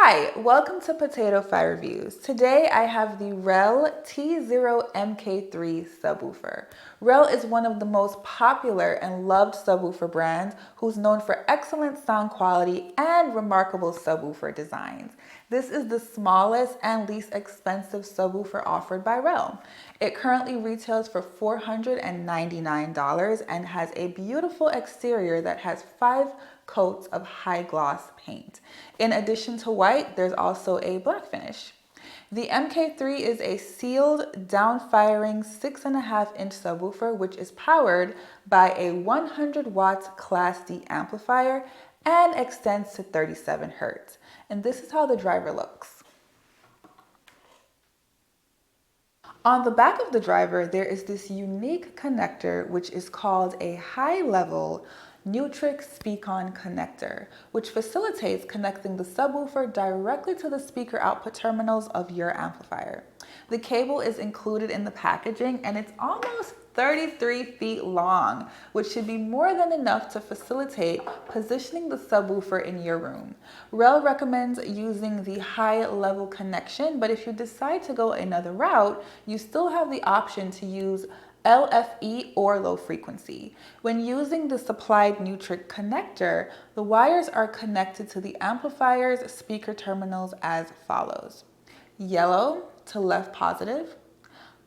Hi, welcome to Potato Fire Reviews. Today I have the REL T0 MK3 subwoofer. REL is one of the most popular and loved subwoofer brands who's known for excellent sound quality and remarkable subwoofer designs. This is the smallest and least expensive subwoofer offered by REL. It currently retails for $499 and has a beautiful exterior that has 5 coats of high gloss paint. In addition to white, there's also a black finish. The MK3 is a sealed, down-firing 6.5-inch subwoofer which is powered by a 100 watts Class D amplifier and extends to 37 Hz. And this is how the driver looks. On the back of the driver, there is this unique connector which is called a high-level Neutrik Speak-On connector, which facilitates connecting the subwoofer directly to the speaker output terminals of your amplifier. The cable is included in the packaging and it's almost 33 feet long, which should be more than enough to facilitate positioning the subwoofer in your room. REL recommends using the high-level connection, but if you decide to go another route, you still have the option to use LFE or low frequency. When using the supplied Neutrik connector, the wires are connected to the amplifier's speaker terminals as follows: yellow to left positive,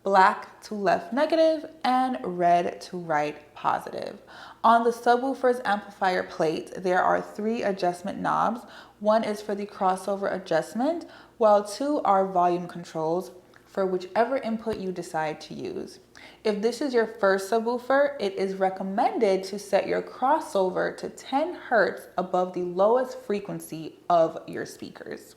black to left negative, and red to right positive. On the subwoofer's amplifier plate, there are 3 adjustment knobs. One is for the crossover adjustment, while 2 are volume controls for whichever input you decide to use. If this is your first subwoofer, it is recommended to set your crossover to 10 Hz above the lowest frequency of your speakers.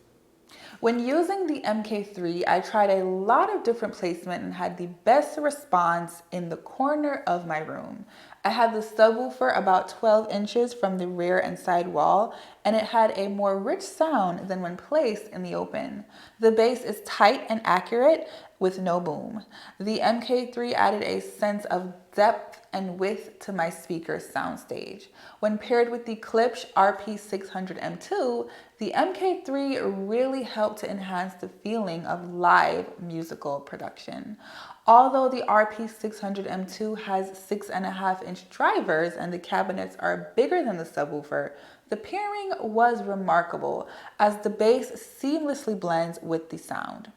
When using the MK3, I tried a lot of different placement and had the best response in the corner of my room. I had the subwoofer about 12 inches from the rear and side wall, and it had a more rich sound than when placed in the open. The bass is tight and accurate with no boom. The MK3 added a sense of depth and width to my speaker's soundstage. When paired with the Klipsch RP600M2, the MK3 really helped to enhance the feeling of live musical production. Although the RP600M2 has 6.5-inch drivers and the cabinets are bigger than the subwoofer, the pairing was remarkable as the bass seamlessly blends with the sound.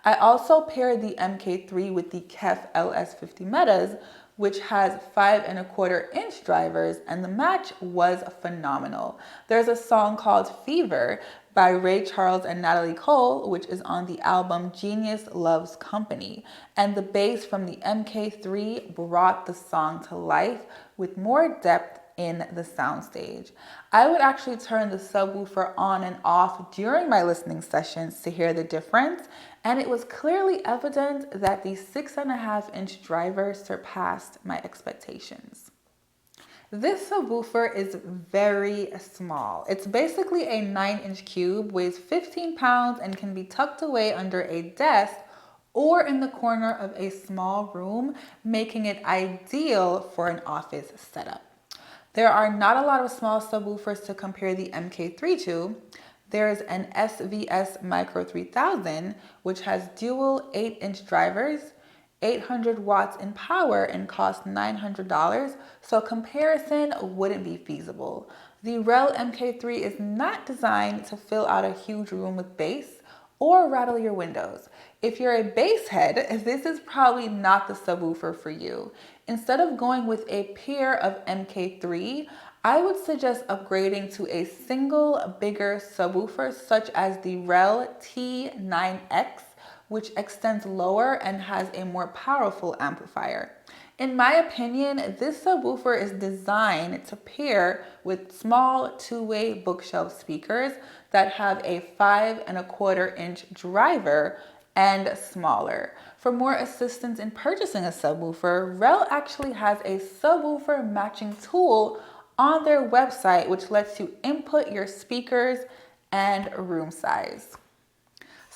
I also paired the MK3 with the KEF LS50 Metas, which has 5.25-inch drivers, and the match was phenomenal. There's a song called Fever by Ray Charles and Natalie Cole, which is on the album Genius Loves Company, and the bass from the MK3 brought the song to life with more depth in the soundstage. I would actually turn the subwoofer on and off during my listening sessions to hear the difference, and it was clearly evident that the 6.5-inch driver surpassed my expectations. This subwoofer is very small. It's basically a 9-inch cube, weighs 15 pounds, and can be tucked away under a desk or in the corner of a small room, making it ideal for an office setup. There are not a lot of small subwoofers to compare the MK3 to. There's an SVS Micro 3000, which has dual 8-inch drivers, 800 watts in power, and costs $900, so comparison wouldn't be feasible. The REL MK3 is not designed to fill out a huge room with bass or rattle your windows. If you're a bass head, this is probably not the subwoofer for you. Instead of going with a pair of MK3, I would suggest upgrading to a single bigger subwoofer such as the REL T9X, which extends lower and has a more powerful amplifier. In my opinion, this subwoofer is designed to pair with small 2-way bookshelf speakers that have a 5.25-inch driver and smaller. For more assistance in purchasing a subwoofer, REL actually has a subwoofer matching tool on their website, which lets you input your speakers and room size.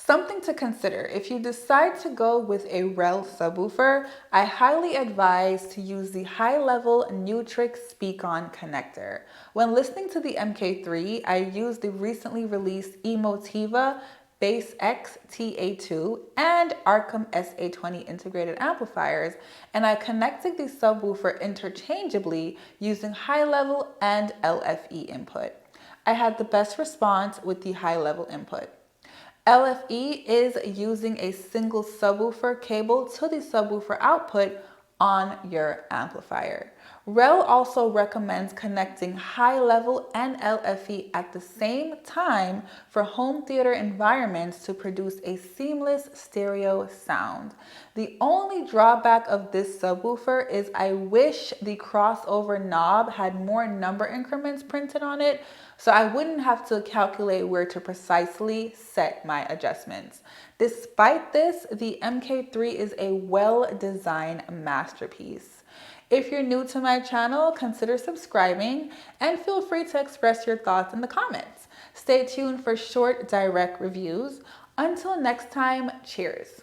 Something to consider: if you decide to go with a REL subwoofer, I highly advise to use the high-level Nutrix Speak-On connector. When listening to the MK3, I used the recently released Emotiva Bass X TA2 and Arkham SA20 integrated amplifiers, and I connected the subwoofer interchangeably using high-level and LFE input. I had the best response with the high-level input. LFE is using a single subwoofer cable to the subwoofer output on your amplifier. REL also recommends connecting high level and LFE at the same time for home theater environments to produce a seamless stereo sound. The only drawback of this subwoofer is I wish the crossover knob had more number increments printed on it, so I wouldn't have to calculate where to precisely set my adjustments. Despite this, the MK3 is a well-designed masterpiece. If you're new to my channel, consider subscribing and feel free to express your thoughts in the comments. Stay tuned for short, direct reviews. Until next time, cheers.